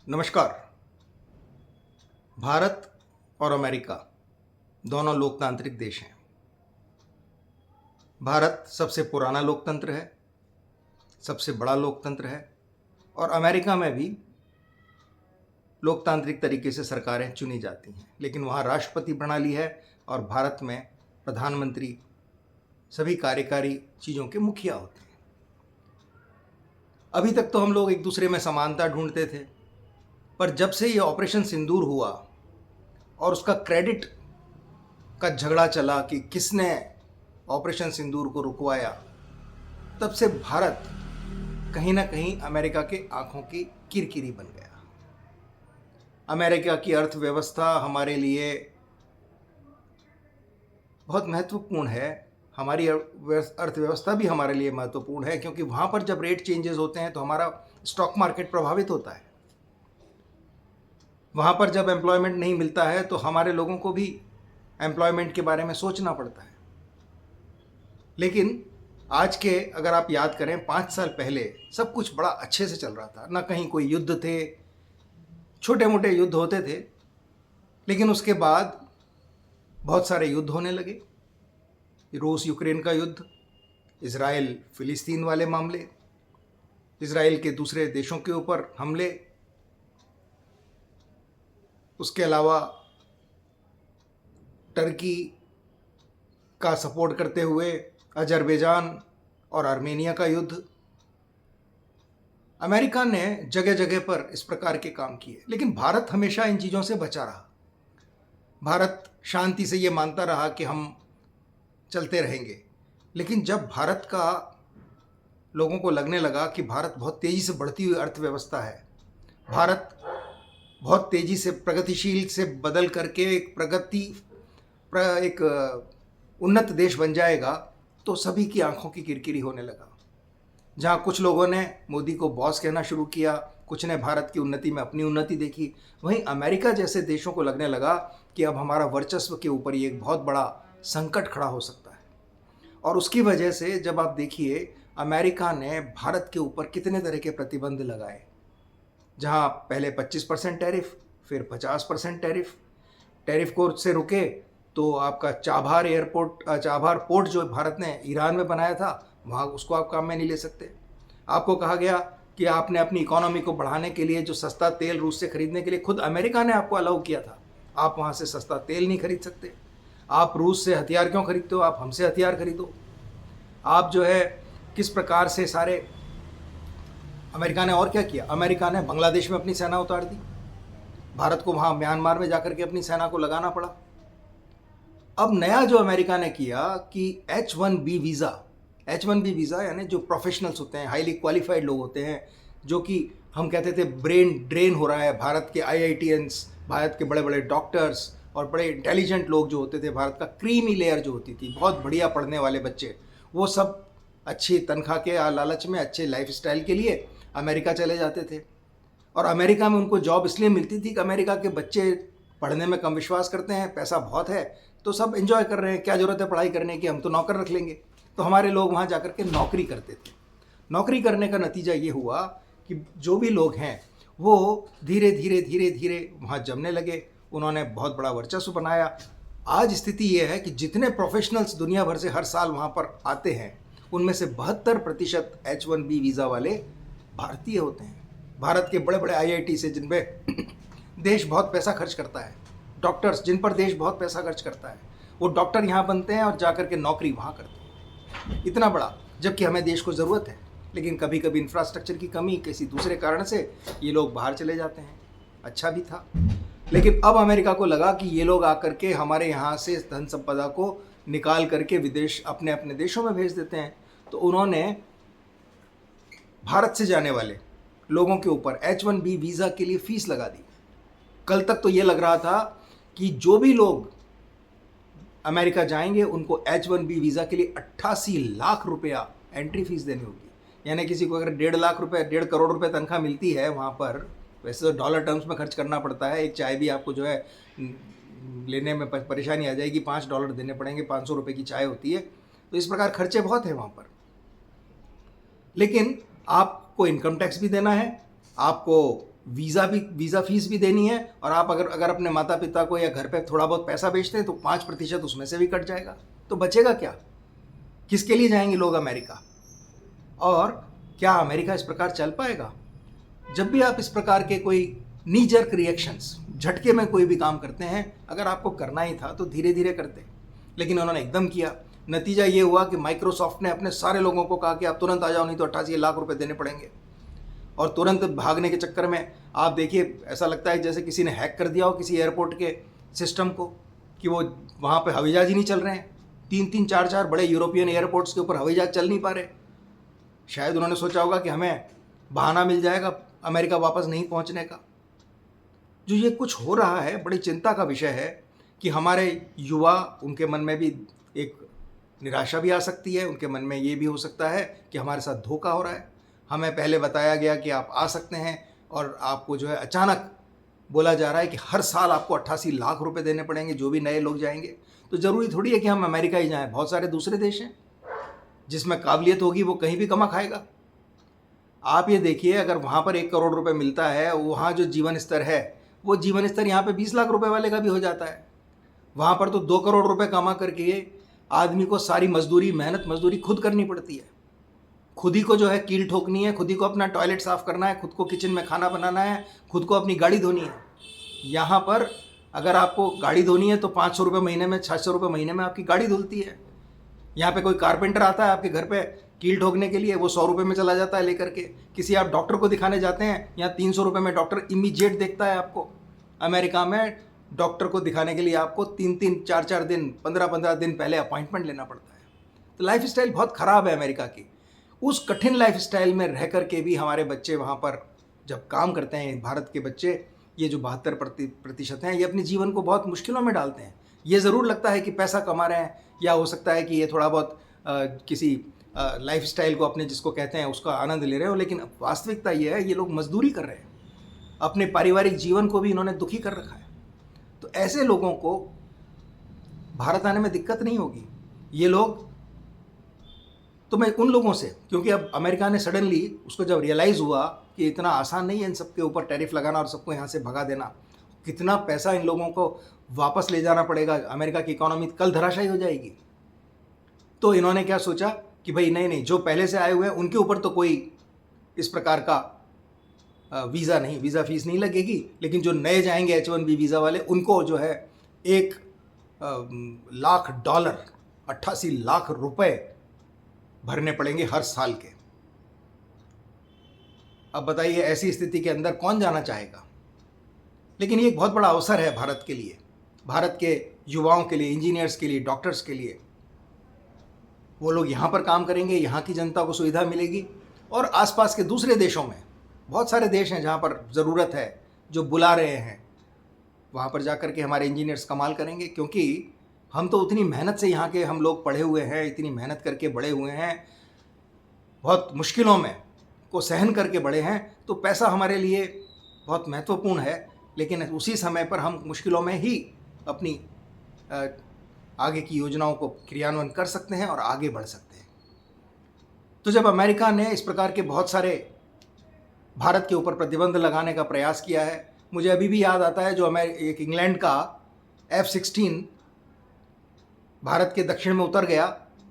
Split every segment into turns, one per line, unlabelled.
नमस्कार। भारत और अमेरिका दोनों लोकतांत्रिक देश हैं। भारत सबसे पुराना लोकतंत्र है, सबसे बड़ा लोकतंत्र है और अमेरिका में भी लोकतांत्रिक तरीके से सरकारें चुनी जाती हैं, लेकिन वहाँ राष्ट्रपति प्रणाली है और भारत में प्रधानमंत्री सभी कार्यकारी चीज़ों के मुखिया होते हैं। अभी तक तो हम लोग एक दूसरे में समानता ढूंढते थे, पर जब से ये ऑपरेशन सिंदूर हुआ और उसका क्रेडिट का झगड़ा चला कि किसने ऑपरेशन सिंदूर को रुकवाया, तब से भारत कहीं ना कहीं अमेरिका के आंखों की किरकिरी बन गया। अमेरिका की अर्थव्यवस्था हमारे लिए बहुत महत्वपूर्ण है। हमारी अर्थव्यवस्था भी हमारे लिए महत्वपूर्ण है, क्योंकि वहाँ पर जब रेट चेंजेस होते हैं तो हमारा स्टॉक मार्केट प्रभावित होता है। वहाँ पर जब एम्प्लॉयमेंट नहीं मिलता है तो हमारे लोगों को भी एम्प्लॉयमेंट के बारे में सोचना पड़ता है। लेकिन आज के अगर आप याद करें, 5 साल पहले सब कुछ बड़ा अच्छे से चल रहा था। ना कहीं कोई युद्ध थे, छोटे मोटे युद्ध होते थे, लेकिन उसके बाद बहुत सारे युद्ध होने लगे। रूस यूक्रेन का युद्ध, इज़राइल फिलिस्तीन वाले मामले, इज़राइल के दूसरे देशों के ऊपर हमले, उसके अलावा टर्की का सपोर्ट करते हुए अजरबैजान और आर्मेनिया का युद्ध। अमेरिका ने जगह जगह पर इस प्रकार के काम किए, लेकिन भारत हमेशा इन चीज़ों से बचा रहा। भारत शांति से ये मानता रहा कि हम चलते रहेंगे। लेकिन जब भारत का लोगों को लगने लगा कि भारत बहुत तेज़ी से बढ़ती हुई अर्थव्यवस्था है, भारत बहुत तेज़ी से प्रगतिशील से बदल करके एक उन्नत देश बन जाएगा, तो सभी की आंखों की किरकिरी होने लगा। जहाँ कुछ लोगों ने मोदी को बॉस कहना शुरू किया, कुछ ने भारत की उन्नति में अपनी उन्नति देखी, वहीं अमेरिका जैसे देशों को लगने लगा कि अब हमारा वर्चस्व के ऊपर ये एक बहुत बड़ा संकट खड़ा हो सकता है। और उसकी वजह से जब आप देखिए, अमेरिका ने भारत के ऊपर कितने तरह के प्रतिबंध लगाए। जहाँ पहले 25% टैरिफ, फिर 50% टैरिफ को से रुके तो आपका चाबहार पोर्ट जो भारत ने ईरान में बनाया था, वहाँ उसको आप काम में नहीं ले सकते। आपको कहा गया कि आपने अपनी इकोनॉमी को बढ़ाने के लिए जो सस्ता तेल रूस से खरीदने के लिए खुद अमेरिका ने आपको अलाउ किया था, आप वहाँ से सस्ता तेल नहीं खरीद सकते। आप रूस से हथियार क्यों खरीदते हो? आप हमसे हथियार खरीदो। आप जो है किस प्रकार से सारे अमेरिका ने और क्या किया? अमेरिका ने बांग्लादेश में अपनी सेना उतार दी, भारत को वहाँ म्यांमार में जाकर के अपनी सेना को लगाना पड़ा। अब नया जो अमेरिका ने किया कि H1B वीज़ा यानी जो प्रोफेशनल्स होते हैं, हाईली क्वालिफाइड लोग होते हैं, जो कि हम कहते थे ब्रेन ड्रेन हो रहा है। भारत के IITians, भारत के बड़े बड़े डॉक्टर्स और बड़े इंटेलिजेंट लोग जो होते थे, भारत का क्रीमी लेयर जो होती थी, बहुत बढ़िया पढ़ने वाले बच्चे, वो सब अच्छी तनख्वाह के लालच में, अच्छे लाइफस्टाइल के लिए अमेरिका चले जाते थे। और अमेरिका में उनको जॉब इसलिए मिलती थी कि अमेरिका के बच्चे पढ़ने में कम विश्वास करते हैं, पैसा बहुत है, तो सब एंजॉय कर रहे हैं, क्या ज़रूरत है पढ़ाई करने की, हम तो नौकर रख लेंगे। तो हमारे लोग वहाँ जाकर के नौकरी करते थे। नौकरी करने का नतीजा ये हुआ कि जो भी लोग हैं वो धीरे धीरे वहाँ जमने लगे। उन्होंने बहुत बड़ा वर्चस्व बनाया। आज स्थिति ये है कि जितने प्रोफेशनल्स दुनिया भर से हर साल वहाँ पर आते हैं, उनमें से 72% H1B वीज़ा वाले भारतीय होते हैं। भारत के बड़े बड़े IIT से, जिन पे देश बहुत पैसा खर्च करता है, डॉक्टर्स जिन पर देश बहुत पैसा खर्च करता है, वो डॉक्टर यहाँ बनते हैं और जाकर के नौकरी वहाँ करते हैं। इतना बड़ा, जबकि हमें देश को ज़रूरत है, लेकिन कभी कभी इंफ्रास्ट्रक्चर की कमी, किसी दूसरे कारण से ये लोग बाहर चले जाते हैं। अच्छा भी था, लेकिन अब अमेरिका को लगा कि ये लोग आकर के हमारे यहाँ से धन संपदा को निकाल करके विदेश अपने अपने देशों में भेज देते हैं। तो उन्होंने भारत से जाने वाले लोगों के ऊपर H1B वीज़ा के लिए फ़ीस लगा दी। कल तक तो ये लग रहा था कि जो भी लोग अमेरिका जाएंगे उनको H1B वीज़ा के लिए 88 लाख रुपया एंट्री फीस देनी होगी। यानी किसी को अगर 1.5 लाख रुपए, 1.5 करोड़ रुपए तनख्वाह मिलती है वहाँ पर, वैसे तो डॉलर टर्म्स में खर्च करना पड़ता है, एक चाय भी आपको जो है लेने में परेशानी आ जाएगी, $5 देने पड़ेंगे, 500 रुपये की चाय होती है। तो इस प्रकार खर्चे बहुत हैं वहाँ पर। लेकिन आपको इनकम टैक्स भी देना है, आपको वीज़ा फीस भी देनी है, और आप अगर अगर अपने माता पिता को या घर पे थोड़ा बहुत पैसा बेचते हैं तो 5% उसमें से भी कट जाएगा। तो बचेगा क्या? किसके लिए जाएंगे लोग अमेरिका? और क्या अमेरिका इस प्रकार चल पाएगा? जब भी आप इस प्रकार के कोई नी जर्क रिएक्शंस, झटके में कोई भी काम करते हैं, अगर आपको करना ही था तो धीरे धीरे करते, लेकिन उन्होंने एकदम किया। नतीजा ये हुआ कि माइक्रोसॉफ्ट ने अपने सारे लोगों को कहा कि आप तुरंत आ जाओ, नहीं तो 88 लाख रुपए देने पड़ेंगे। और तुरंत भागने के चक्कर में आप देखिए, ऐसा लगता है जैसे किसी ने हैक कर दिया हो किसी एयरपोर्ट के सिस्टम को, कि वो वहाँ पे हवाई जहाज ही नहीं चल रहे हैं। 3-3, 4-4 बड़े यूरोपियन एयरपोर्ट्स के ऊपर हवाई जहाज चल नहीं पा रहे। शायद उन्होंने सोचा होगा कि हमें बहाना मिल जाएगा अमेरिका वापस नहीं पहुँचने का। जो ये कुछ हो रहा है, बड़ी चिंता का विषय है कि हमारे युवा, उनके मन में भी एक निराशा भी आ सकती है, उनके मन में ये भी हो सकता है कि हमारे साथ धोखा हो रहा है। हमें पहले बताया गया कि आप आ सकते हैं, और आपको जो है अचानक बोला जा रहा है कि हर साल आपको 88 लाख रुपए देने पड़ेंगे जो भी नए लोग जाएंगे। तो ज़रूरी थोड़ी है कि हम अमेरिका ही जाएं, बहुत सारे दूसरे देश हैं जिसमें काबिलियत होगी वो कहीं भी कमा खाएगा। आप ये देखिए, अगर वहाँ पर 1 करोड़ रुपए मिलता है, वहाँ जो जीवन स्तर है वो जीवन स्तर यहाँ पे 20 लाख रुपए वाले का भी हो जाता है। वहाँ पर तो 2 करोड़ रुपए कमा करके आदमी को सारी मजदूरी, मेहनत मजदूरी खुद करनी पड़ती है। खुद ही को जो है कील ठोकनी है, खुद ही को अपना टॉयलेट साफ़ करना है, खुद को किचन में खाना बनाना है, खुद को अपनी गाड़ी धोनी है। यहाँ पर अगर आपको गाड़ी धोनी है तो 500 रुपये महीने में, 600 रुपये महीने में आपकी गाड़ी धुलती है। यहाँ पे कोई कारपेंटर आता है आपके घर पे कील ठोकने के लिए, वो 100 रुपये में चला जाता है लेकर के। किसी आप डॉक्टर को दिखाने जाते हैं, यहाँ 300 रुपये में डॉक्टर इमीडिएट देखता है आपको। अमेरिका में डॉक्टर को दिखाने के लिए आपको 3-3, 4-4 दिन, 15-15 दिन पहले अपॉइंटमेंट लेना पड़ता है। तो लाइफ स्टाइल बहुत ख़राब है अमेरिका की। उस कठिन लाइफ स्टाइल में रह कर के भी हमारे बच्चे वहाँ पर जब काम करते हैं, भारत के बच्चे, ये जो 72% हैं, ये अपने जीवन को बहुत मुश्किलों में डालते हैं। ये ज़रूर लगता है कि पैसा कमा रहे हैं, या हो सकता है कि ये थोड़ा बहुत किसी लाइफ स्टाइल को अपने, जिसको कहते हैं, उसका आनंद ले रहे हो, लेकिन वास्तविकता ये है, ये लोग मजदूरी कर रहे हैं। अपने पारिवारिक जीवन को भी इन्होंने दुखी कर रखा है। तो ऐसे लोगों को भारत आने में दिक्कत नहीं होगी। ये लोग, तो मैं उन लोगों से, क्योंकि अब अमेरिका ने सडनली उसको जब रियलाइज़ हुआ कि इतना आसान नहीं है इन सबके ऊपर टैरिफ लगाना और सबको यहाँ से भगा देना, कितना पैसा इन लोगों को वापस ले जाना पड़ेगा, अमेरिका की इकोनॉमी कल धराशायी हो जाएगी। तो इन्होंने क्या सोचा कि भाई नहीं, जो पहले से आए हुए हैं उनके ऊपर तो कोई इस प्रकार का वीज़ा फीस नहीं लगेगी, लेकिन जो नए जाएंगे H1B वीज़ा वाले, उनको जो है $1,00,000 88 लाख रुपए भरने पड़ेंगे हर साल के। अब बताइए, ऐसी स्थिति के अंदर कौन जाना चाहेगा? लेकिन ये एक बहुत बड़ा अवसर है भारत के लिए, भारत के युवाओं के लिए, इंजीनियर्स के लिए, डॉक्टर्स के लिए। वो लोग यहाँ पर काम करेंगे, यहाँ की जनता को सुविधा मिलेगी, और आसपास के दूसरे देशों में बहुत सारे देश हैं जहाँ पर ज़रूरत है, जो बुला रहे हैं, वहाँ पर जाकर के हमारे इंजीनियर्स कमाल करेंगे। क्योंकि हम तो उतनी मेहनत से यहाँ के हम लोग पढ़े हुए हैं, इतनी मेहनत करके बड़े हुए हैं, बहुत मुश्किलों में को सहन करके बड़े हैं, तो पैसा हमारे लिए बहुत महत्वपूर्ण है, लेकिन उसी समय पर हम मुश्किलों में ही अपनी आगे की योजनाओं को क्रियान्वयन कर सकते हैं और आगे बढ़ सकते हैं। तो जब अमेरिका ने इस प्रकार के बहुत सारे भारत के ऊपर प्रतिबंध लगाने का प्रयास किया है, मुझे अभी भी याद आता है, जो एक इंग्लैंड का F-16 भारत के दक्षिण में उतर गया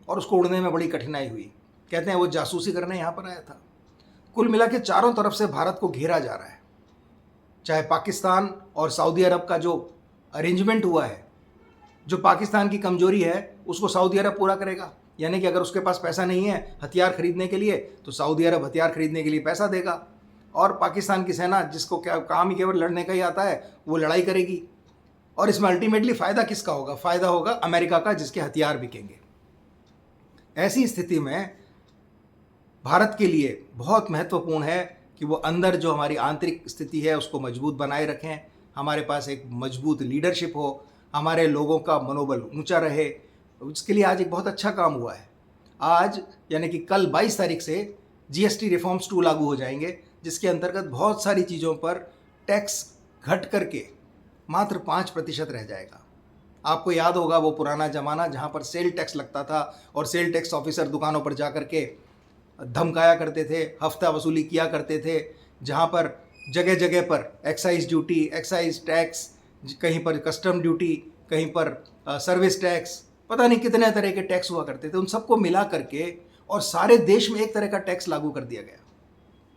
और उसको उड़ने में बड़ी कठिनाई हुई। कहते हैं वो जासूसी करने यहाँ पर आया था। कुल मिला के चारों तरफ से भारत को घेरा जा रहा है। चाहे पाकिस्तान और सऊदी अरब का जो अरेंजमेंट हुआ है, जो पाकिस्तान की कमजोरी है उसको सऊदी अरब पूरा करेगा। यानी कि अगर उसके पास पैसा नहीं है हथियार खरीदने के लिए, तो सऊदी अरब हथियार खरीदने के लिए पैसा देगा, और पाकिस्तान की सेना, जिसको क्या काम ही केवल लड़ने का ही आता है, वो लड़ाई करेगी। और इसमें अल्टीमेटली फ़ायदा किसका होगा? फ़ायदा होगा अमेरिका का, जिसके हथियार बिकेंगे। ऐसी स्थिति में भारत के लिए बहुत महत्वपूर्ण है कि वो अंदर जो हमारी आंतरिक स्थिति है उसको मजबूत बनाए रखें, हमारे पास एक मजबूत लीडरशिप हो, हमारे लोगों का मनोबल ऊंचा रहे। इसके लिए आज एक बहुत अच्छा काम हुआ है। आज यानी कि कल 22 तारीख से GST रिफॉर्म्स 2 लागू हो जाएंगे, जिसके अंतर्गत बहुत सारी चीज़ों पर टैक्स घट करके मात्र 5% रह जाएगा। आपको याद होगा वो पुराना ज़माना जहाँ पर सेल टैक्स लगता था, और सेल टैक्स ऑफिसर दुकानों पर जा कर के धमकाया करते थे, हफ्ता वसूली किया करते थे, जहाँ पर जगह जगह पर एक्साइज ड्यूटी, एक्साइज टैक्स, कहीं पर कस्टम ड्यूटी, कहीं पर सर्विस टैक्स, पता नहीं कितने तरह के टैक्स हुआ करते थे, उन सबको मिला करके और सारे देश में एक तरह का टैक्स लागू कर दिया गया।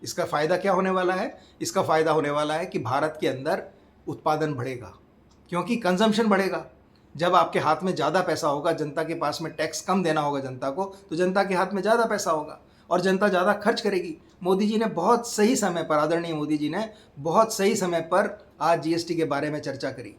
इसका फ़ायदा क्या होने वाला है? इसका फ़ायदा होने वाला है कि भारत के अंदर उत्पादन बढ़ेगा, क्योंकि कंजम्पशन बढ़ेगा। जब आपके हाथ में ज़्यादा पैसा होगा, जनता के पास में टैक्स कम देना होगा जनता को, तो जनता के हाथ में ज़्यादा पैसा होगा और जनता ज़्यादा खर्च करेगी। मोदी जी ने बहुत सही समय पर, आदरणीय मोदी जी ने बहुत सही समय पर आज जीएसटी के बारे में चर्चा करी।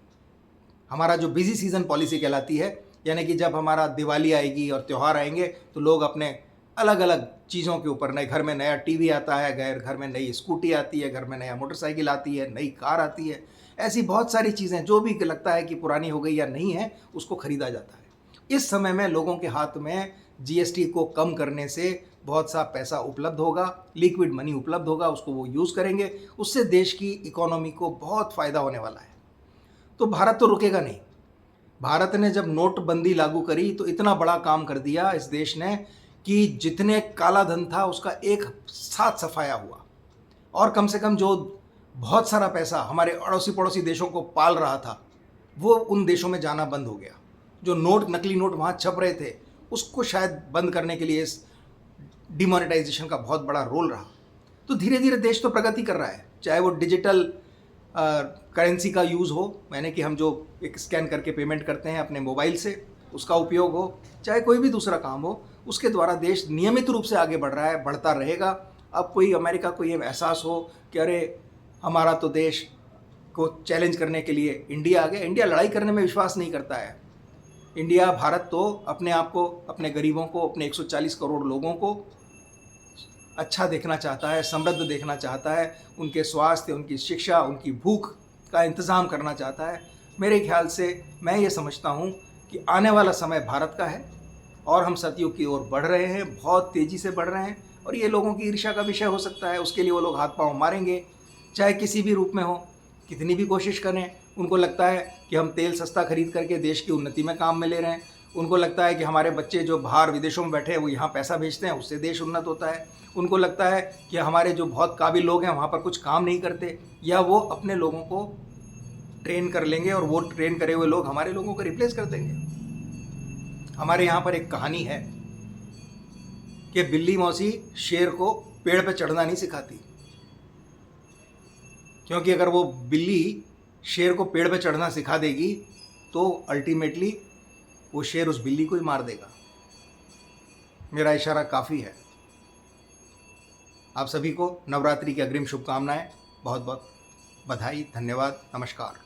हमारा जो बिजी सीजन पॉलिसी कहलाती है, यानी कि जब हमारा दिवाली आएगी और त्यौहार आएंगे तो लोग अपने अलग अलग चीज़ों के ऊपर, नए घर में नया टीवी आता है, घर में नई स्कूटी आती है, घर में नया मोटरसाइकिल आती है, नई कार आती है, ऐसी बहुत सारी चीज़ें जो भी लगता है कि पुरानी हो गई या नहीं है, उसको ख़रीदा जाता है। इस समय में लोगों के हाथ में जीएसटी को कम करने से बहुत सा पैसा उपलब्ध होगा, लिक्विड मनी उपलब्ध होगा, उसको वो यूज़ करेंगे, उससे देश की इकोनॉमी को बहुत फ़ायदा होने वाला है। तो भारत तो रुकेगा नहीं। भारत ने जब नोटबंदी लागू करी तो इतना बड़ा काम कर दिया इस देश ने कि जितने काला धन था उसका एक साथ सफाया हुआ, और कम से कम जो बहुत सारा पैसा हमारे अड़ोसी पड़ोसी देशों को पाल रहा था वो उन देशों में जाना बंद हो गया। जो नकली नोट वहाँ छप रहे थे उसको शायद बंद करने के लिए इस डिमोनेटाइजेशन का बहुत बड़ा रोल रहा। तो धीरे धीरे देश तो प्रगति कर रहा है, चाहे वो डिजिटल करेंसी का यूज़ हो, यानी कि हम जो एक स्कैन करके पेमेंट करते हैं अपने मोबाइल से, उसका उपयोग हो, चाहे कोई भी दूसरा काम हो, उसके द्वारा देश नियमित रूप से आगे बढ़ रहा है, बढ़ता रहेगा। अब कोई अमेरिका को ये एहसास हो कि अरे हमारा तो देश को चैलेंज करने के लिए इंडिया आ गया। इंडिया लड़ाई करने में विश्वास नहीं करता है। इंडिया, भारत तो अपने आप को, अपने गरीबों को, अपने 140 करोड़ लोगों को अच्छा देखना चाहता है, समृद्ध देखना चाहता है, उनके स्वास्थ्य, उनकी शिक्षा, उनकी भूख का इंतज़ाम करना चाहता है। मेरे ख्याल से मैं ये समझता हूँ कि आने वाला समय भारत का है और हम सतयुग की ओर बढ़ रहे हैं, बहुत तेज़ी से बढ़ रहे हैं, और ये लोगों की ईर्ष्या का विषय हो सकता है। उसके लिए वो लोग हाथ पांव मारेंगे, चाहे किसी भी रूप में हो, कितनी भी कोशिश करें। उनको लगता है कि हम तेल सस्ता खरीद करके देश की उन्नति में काम में ले रहे हैं। उनको लगता है कि हमारे बच्चे जो बाहर विदेशों में बैठे हैं वो यहाँ पैसा भेजते हैं, उससे देश उन्नत होता है। उनको लगता है कि हमारे जो बहुत काबिल लोग हैं वहाँ पर कुछ काम नहीं करते, या वो अपने लोगों को ट्रेन कर लेंगे और वो ट्रेन करे हुए लोग हमारे लोगों को रिप्लेस कर देंगे। हमारे यहाँ पर एक कहानी है कि बिल्ली मौसी शेर को पेड़ पर चढ़ना नहीं सिखाती, क्योंकि अगर वो बिल्ली शेर को पेड़ पर चढ़ना सिखा देगी तो अल्टीमेटली वो शेर उस बिल्ली को ही मार देगा। मेरा इशारा काफ़ी है। आप सभी को नवरात्रि की अग्रिम शुभकामनाएं, बहुत बहुत बधाई, धन्यवाद, नमस्कार।